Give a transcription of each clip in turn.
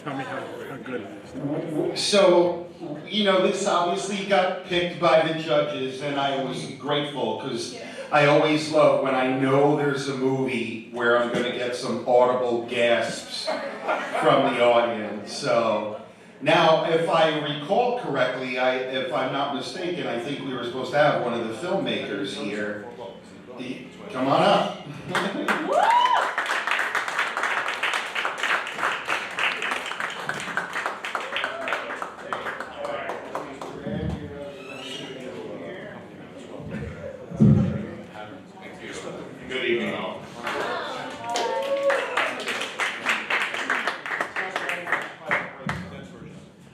Tell me how good it is. So, you know, this obviously got picked by the judges, and I was grateful because I always love when I know there's a movie where I'm going to get some audible gasps from the audience. So, now, if I recall correctly, if I'm not mistaken, I think we were supposed to have one of the filmmakers here. Come on up. Good evening, all.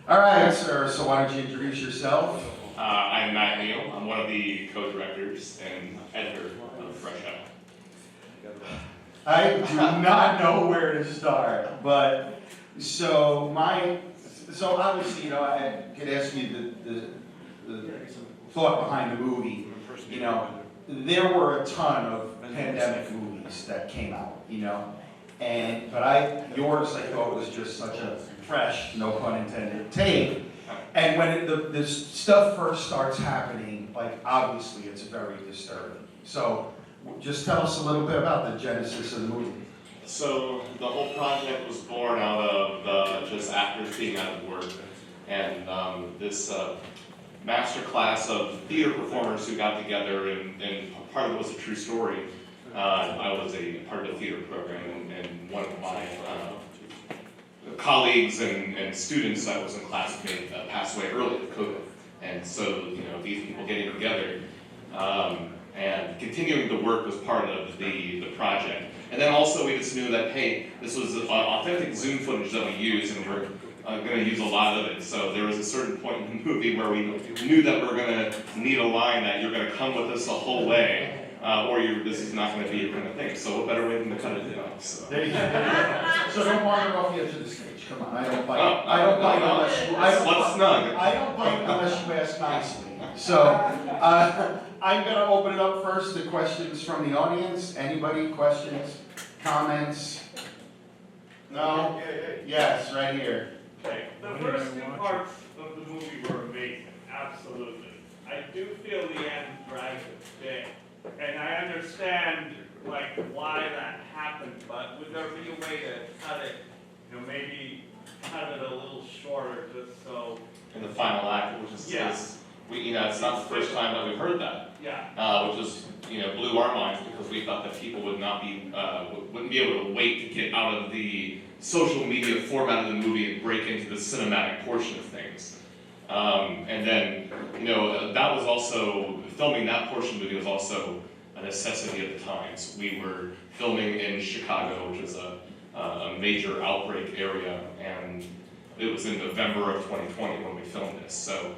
All right, sir, so why don't you introduce yourself? I'm Neal. I'm one of the co-directors and editor of Fresh Out. I do not know where to start, but so obviously, you know, I could ask you the thought behind the movie. You know, there were a ton of pandemic movies that came out, you know, but yours I thought was just such a fresh, no pun intended, take. And when this stuff first starts happening, like obviously it's very disturbing. So just tell us a little bit about the genesis of the movie. So the whole project was born out of just actors being out of work, and this master class of theater performers who got together, and part of it was a true story. I was a part of the theater program, and one of my colleagues and students I was in class with passed away early with COVID. And so, you know, these people getting together and continuing the work was part of the project. And then also we just knew that, hey, this was authentic Zoom footage that we use, and we're going to use a lot of it. So there was a certain point in the movie where we knew that we're going to need a line that you're going to come with us the whole way, or this is not going to be your kind of thing. So what better way than to cut it, you know? So. There you go. So don't wander off the edge of the stage. Come on, I don't bite. I don't bite unless you ask nicely. So I'm going to open it up first to questions from the audience. Anybody? Questions? Comments? No? Yes, right here. Okay, the first two parts of the movie were amazing, absolutely. I do feel the end dragged a bit, and I understand like why that happened, but would there be a way to cut it, you know, maybe cut it a little shorter just so... In the final act, which is, you know, it's not the first time that we've heard that. Yeah. Which is, you know, blew our minds because we thought that people wouldn't be able to wait to get out of the social media format of the movie and break into the cinematic portion of things. And then, you know, that was also, filming that portion of the movie was also a necessity at the time. So we were filming in Chicago, which is a major outbreak area, and it was in November of 2020 when we filmed this. So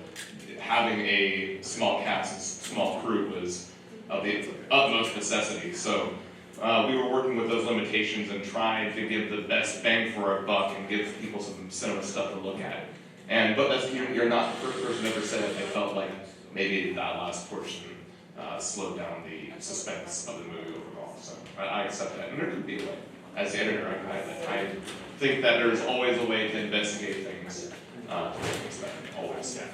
having a small cast and small crew was of the utmost necessity. So we were working with those limitations and trying to give the best bang for our buck and give people some cinema stuff to look at. But you're not the first person ever said that they felt like maybe that last portion slowed down the suspense of the movie overall. So I accept that, and there could be a way. As the editor, I think that there's always a way to investigate things to make things better. Always. Yeah,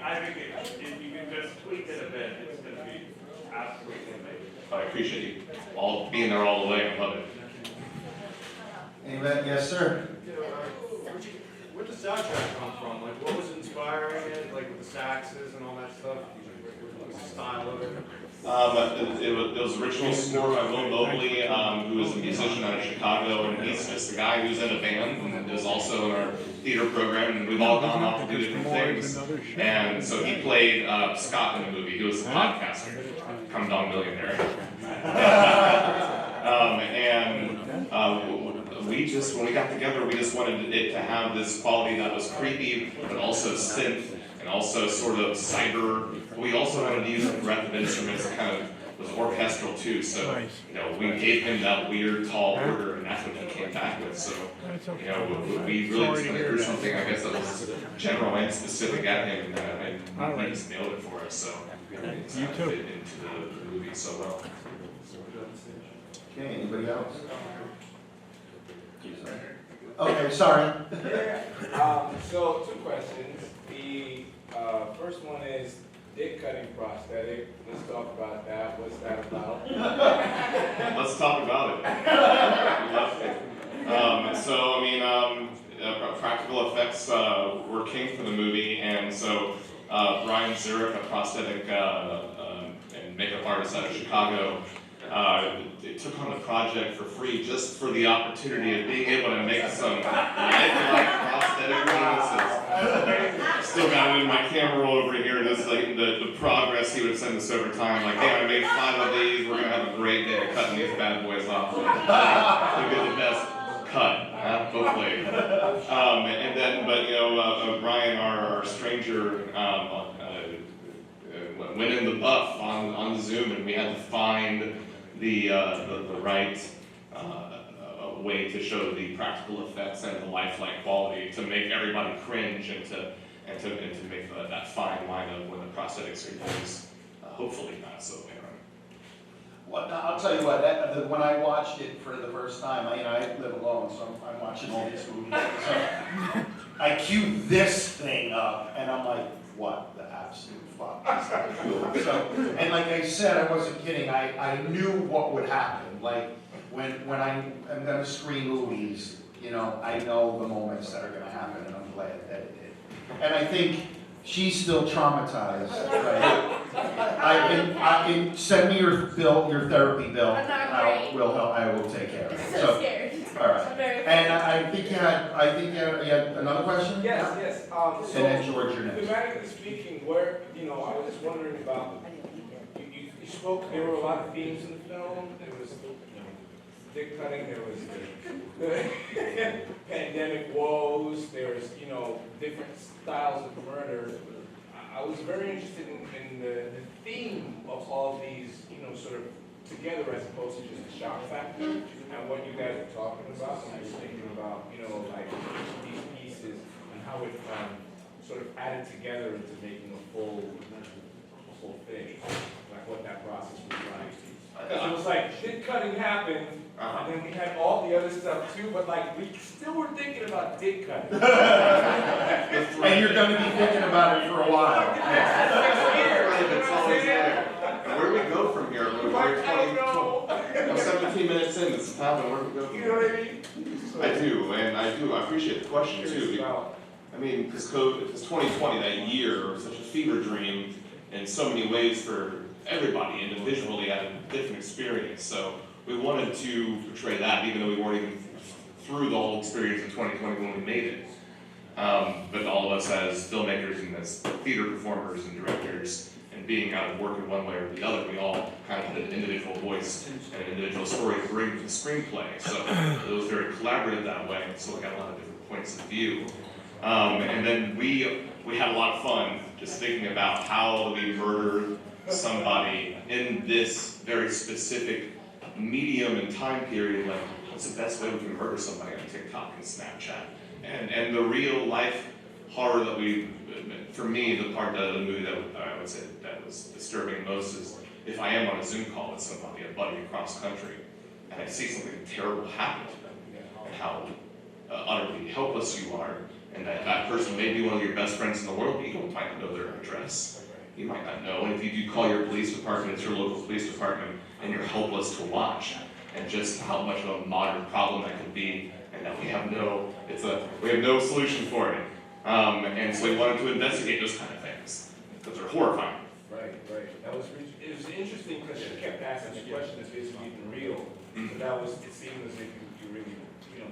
I think if you can just tweak it a bit, it's going to be absolutely amazing. I appreciate you all being there all the way. I love it. Anybody? Yes, sir. Where'd the soundtrack come from? Like, what was inspiring it? Like, with the saxes and all that stuff? What was the style of it? It was originally scored by Will Mobley, who is a musician out of Chicago, and he's just a guy who's in a band and is also in our theater program, and we've all gone off to do different things. And so he played Scott in the movie. He was a podcaster, come down millionaire. When we got together, we just wanted it to have this quality that was creepy, but also synth, and also sort of cyber. We also wanted to use a breadth of instruments that kind of was orchestral too. So, you know, we gave him that weird tall order, and that's what he came back with. So, you know, we really just went through something, I guess, that was general and specific at him, and he just nailed it for us. So, it's fit into the movie so well. Okay, anybody else? Okay, sorry. So two questions. The first one is dick cutting prosthetic. Let's talk about that. What's that about? Let's talk about it. Practical effects were king for the movie, and so Brian Zurich, a prosthetic and makeup artist out of Chicago, took on the project for free just for the opportunity of being able to make some lifelike prosthetic penises. Still got it in my camera roll over here. This is like the progress he would send us over time. Like, hey, I made 5 of these. We're gonna have a great day cutting these bad boys off. We'll get the best cut, hopefully. Ryan, our stranger, went in the buff on Zoom, and we had to find the right way to show the practical effects and the lifelike quality to make everybody cringe and to make that fine line of when the prosthetic surgery is hopefully not so apparent. Well, I'll tell you what, when I watched it for the first time, I live alone, so I'm watching all these movies. So I cue this thing up, and I'm like, what the absolute fuck is that? So, and like I said, I wasn't kidding. I knew what would happen. Like when I'm gonna screen movies, I know the moments that are gonna happen, and I'm glad that it did. And I think she's still traumatized. Right? I can send me your therapy bill. I will take care of it. So scared. All right. And I think you had another question? Yes. And then George, you're next. Thematically speaking, I was just wondering about, you spoke, there were a lot of themes in the film. There was dick cutting, there was the pandemic woes, there's, different styles of murder. I was very interested in the theme of all of these, sort of together as opposed to just the shock factor and what you guys are talking about. And I was thinking about, like these pieces and how it sort of added together into making a full thing, like what that process was like. It was like dick cutting happened, and then we had all the other stuff too, but like we still were thinking about dick cutting. And you're going to be thinking about it for a while. It's always there. Where do we go from here? I'm 17 minutes in, this is happening. Where do we go from You know here? what I mean? I appreciate the question too. I mean, because 2020, that year, was such a fever dream in so many ways for everybody individually had a different experience. So we wanted to portray that, even though we weren't even through the whole experience in 2020 when we made it. But all of us as filmmakers and as theater performers and directors, and being out of work in one way or the other, we all kind of had an individual voice and an individual story to bring to the screenplay. So it was very collaborative that way, so we got a lot of different points of view. And then we had a lot of fun just thinking about how we murder somebody in this very specific medium and time period. Like, what's the best way we can murder somebody on TikTok and Snapchat? And the real life horror that for me, the part of the movie that I would say that was disturbing most is if I am on a Zoom call with somebody, a buddy across country, and I see something terrible happen to them, and how utterly helpless you are, and that person may be one of your best friends in the world, but you don't might not know their address. You might not know, and if you do call your police department, it's your local police department, and you're helpless to watch, and just how much of a modern problem that could be, and that we have no solution for it. And so we wanted to investigate those kind of things, because they're horrifying. Right. It was interesting because you kept asking the question if this was even real. Mm-hmm. But it seemed as if you really,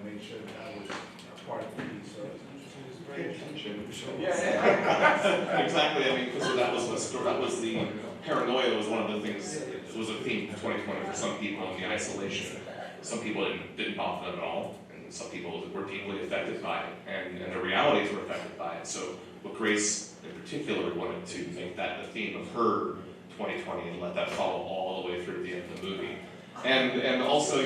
made sure that was a part of the piece. So it was interesting. It was Pay great. attention. Yeah. Exactly. I mean, because that was the story. That was the paranoia. Was one of the things. It was a theme of 2020 for some people in the isolation. Some people didn't bother them at all, and some people were deeply affected by it, and their realities were affected by it. So, what Grace in particular wanted to make that the theme of her 2020 and let that follow all the way through the end of the movie. And also,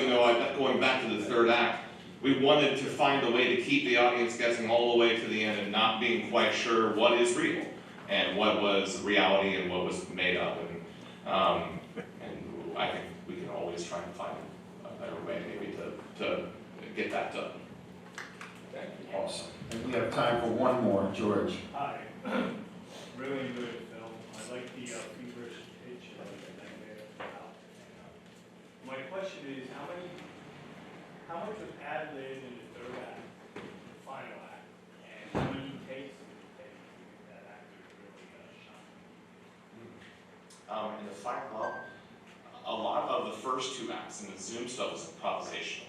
going back to the third act, we wanted to find a way to keep the audience guessing all the way to the end and not being quite sure what is real and what was reality and what was made up. And I think we can always try and find a better way maybe to get that done. Awesome. And we have time for one more, George. Hi. Really enjoyed the film. I like the feverish pitch of the nightmare. My question is, how much was added in the third act, the final act, and how many takes did it take to get that actor really shot? In the final, a lot of the first two acts and the Zoom stuff was improvisational.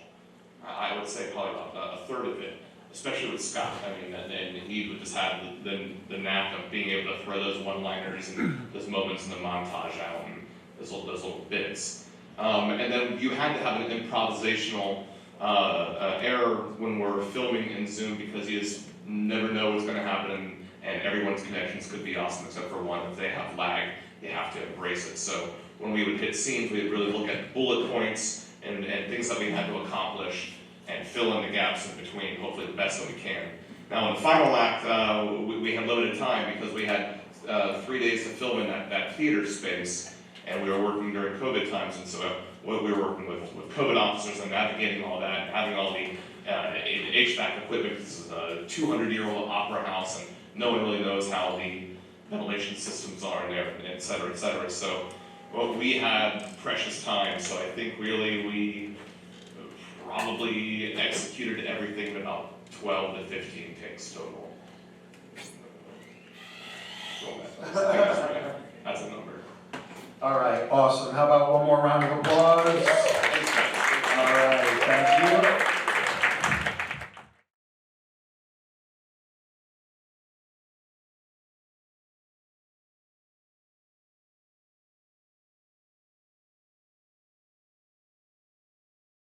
I would say probably about a third of it, especially with Scott. I mean, and he would just have the knack of being able to throw those one-liners and those moments in the montage out and those little bits. And then you had to have an improvisational error when we're filming in Zoom because you just never know what's going to happen, and everyone's connections could be awesome except for one. If they have lag, you have to embrace it. So when we would hit scenes, we would really look at bullet points and things that we had to accomplish and fill in the gaps in between, hopefully the best that we can. Now in the final act, we had limited time because we had 3 days to film in that theater space, and we were working during COVID times, and so we were working with COVID officers and navigating all that, and having all the HVAC equipment. This is a 200-year-old opera house, and no one really knows how the ventilation systems are in there, et cetera, et cetera. So we had precious time, so I think really we probably executed everything in about 12 to 15 takes total. That's a number. All right, awesome. How about one more round of applause?